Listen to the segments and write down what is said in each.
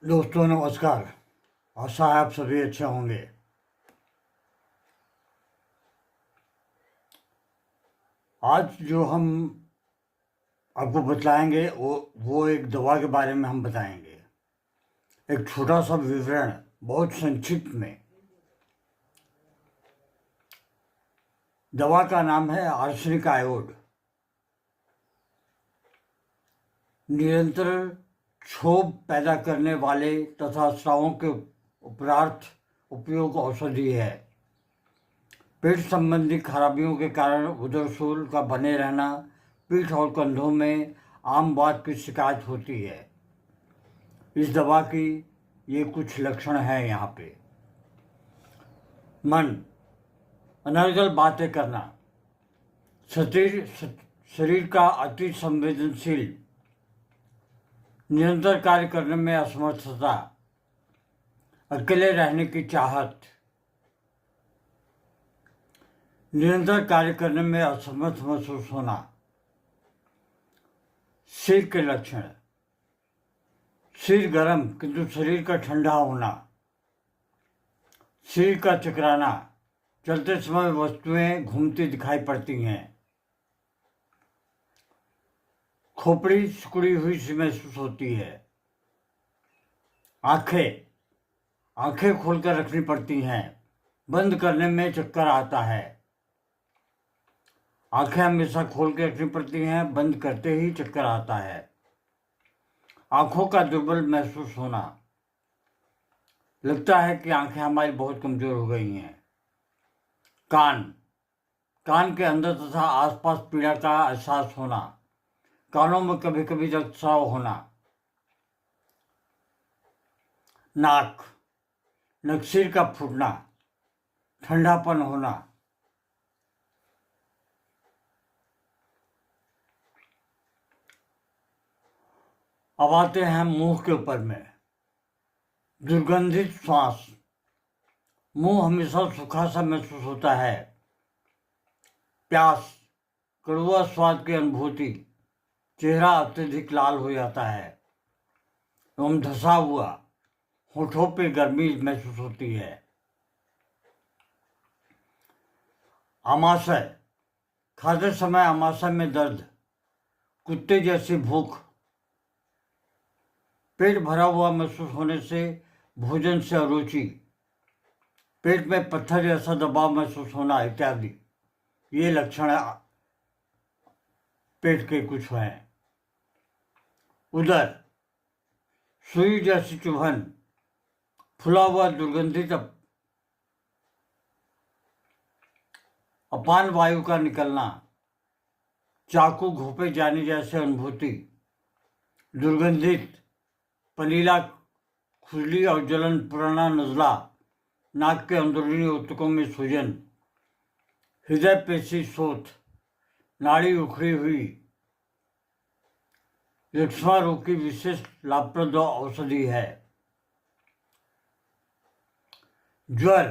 दोस्तों नमस्कार। आशा है आप सभी अच्छे होंगे। आज जो हम आपको बताएंगे वो एक दवा के बारे में हम बताएंगे। एक छोटा सा विवरण बहुत संक्षिप्त में। दवा का नाम है आर्सेनिक आयोड। निरंतर क्षोभ पैदा करने वाले तथा स्रावों के उपरार्थ उपयोग औषधि है। पेट संबंधी खराबियों के कारण उदरशूल का बने रहना, पीठ और कंधों में आम बात की शिकायत होती है। इस दवा की ये कुछ लक्षण हैं यहाँ पे। मन, अनर्गल बातें करना, शरीर का अति संवेदनशील, निरंतर कार्य करने में असमर्थता, अकेले रहने की चाहत, निरंतर कार्य करने में असमर्थ महसूस होना। सिर के लक्षण, सिर गर्म किंतु शरीर का ठंडा होना, सिर का चकराना, चलते समय वस्तुएं घूमती दिखाई पड़ती हैं, खोपड़ी सिकुड़ी हुई सी महसूस होती है, आंखें खोलकर रखनी पड़ती हैं, बंद करने में चक्कर आता है। आंखें हमेशा खोल के रखनी पड़ती हैं, बंद करते ही चक्कर आता है। आंखों का दुर्बल महसूस होना, लगता है कि आंखें हमारी बहुत कमजोर हो गई हैं। कान के अंदर तथा आसपास पीड़ा का एहसास होना, कानों में कभी कभी रक्तस्राव होना। नकसीर का फूटना, ठंडापन होना। अब आते हैं मुंह के ऊपर में। दुर्गंधित श्वास, मुंह हमेशा सूखा सा महसूस होता है। प्यास, कड़वा स्वाद की अनुभूति, चेहरा अत्यधिक लाल हो जाता है एवं धसा हुआ, होठों पे गर्मी महसूस होती है। आमाशय, खाते समय आमाशय में दर्द, कुत्ते जैसी भूख, पेट भरा हुआ महसूस होने से भोजन से अरुचि, पेट में पत्थर जैसा दबाव महसूस होना इत्यादि ये लक्षण पेट के कुछ हैं। उदर, सुई जैसी चुभन, फुला हुआ दुर्गंधित अपान वायु का निकलना, चाकू घोंपे जाने जैसे अनुभूति, दुर्गंधित पलीला खुजली और जलन, पुराना नज़ला, नाक के अंदरूनी ऊतकों में सूजन, हृदय पेशी शोथ, नाड़ी उखड़ी हुई। यक्ष्मा रोग की विशेष लाभप्रद औषधि है। ज्वर,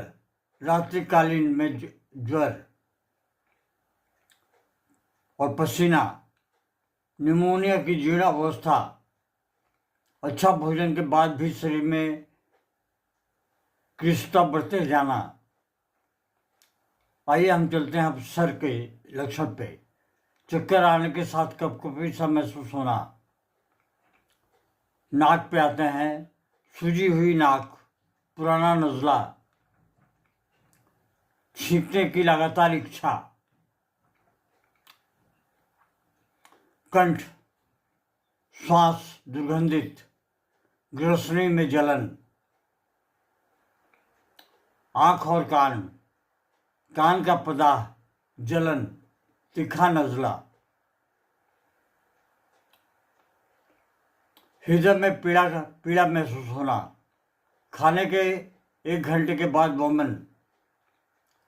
रात्रिकालीन में ज्वर और पसीना, निमोनिया की जीर्ण अवस्था, अच्छा भोजन के बाद भी शरीर में कृशता बढ़ते जाना। आइए हम चलते हैं अब सर के लक्षण पे। चक्कर आने के साथ कपकपी सा महसूस होना। नाक पे आते हैं, सूजी हुई नाक, पुराना नज़ला, छींकने की लगातार इच्छा। कंठ, श्वास दुर्गंधित, ग्रसनी में जलन। आँख और कान का प्रदाह, जलन, तीखा नज़ला। हृदय में पीड़ा महसूस होना। खाने के 1 घंटे के बाद वमन,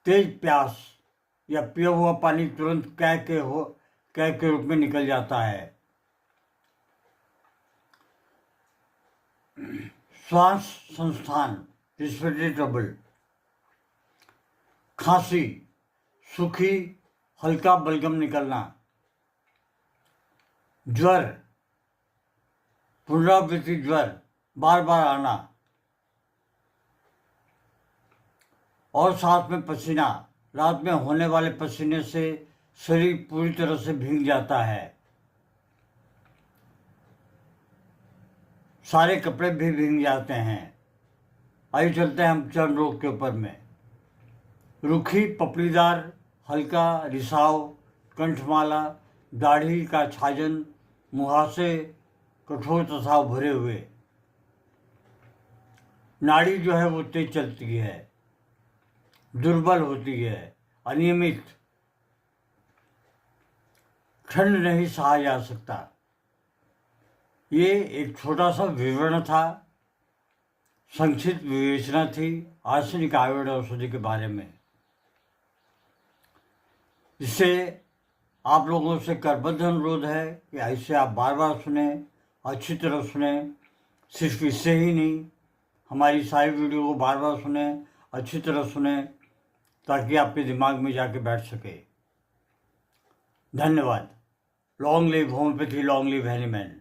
तेज प्यास या पिया हुआ पानी तुरंत कैं के रूप में निकल जाता है। श्वास संस्थान, रेस्पिरेटरी ट्रबल। खांसी, सूखी हल्का बलगम निकलना। ज्वर, पुनरावृत्ति ज्वर, बार बार आना और साथ में पसीना। रात में होने वाले पसीने से शरीर पूरी तरह से भीग जाता है, सारे कपड़े भी भीग जाते हैं। आइए चलते हैं हम चर्म रोग के ऊपर में। रूखी पपड़ीदार, हल्का रिसाव, कंठमाला, दाढ़ी का छाजन, मुहासे कठोर तथा उभरे हुए। नाड़ी जो है वो तेज चलती है, दुर्बल होती है, अनियमित, ठंड नहीं सहा जा सकता। ये एक छोटा सा विवरण था, संक्षिप्त विवेचना थी आर्सेनिक आयुर्वेद औषधि के बारे में। इससे आप लोगों से करबद्ध अनुरोध है कि ऐसे आप बार बार सुने, अच्छी तरह सुने। सिर्फ इससे ही नहीं, हमारी सारी वीडियो को बार बार सुने, अच्छी तरह सुने, ताकि आपके दिमाग में जाके बैठ सके। धन्यवाद। Long live homeopathy, long live Hahnemann.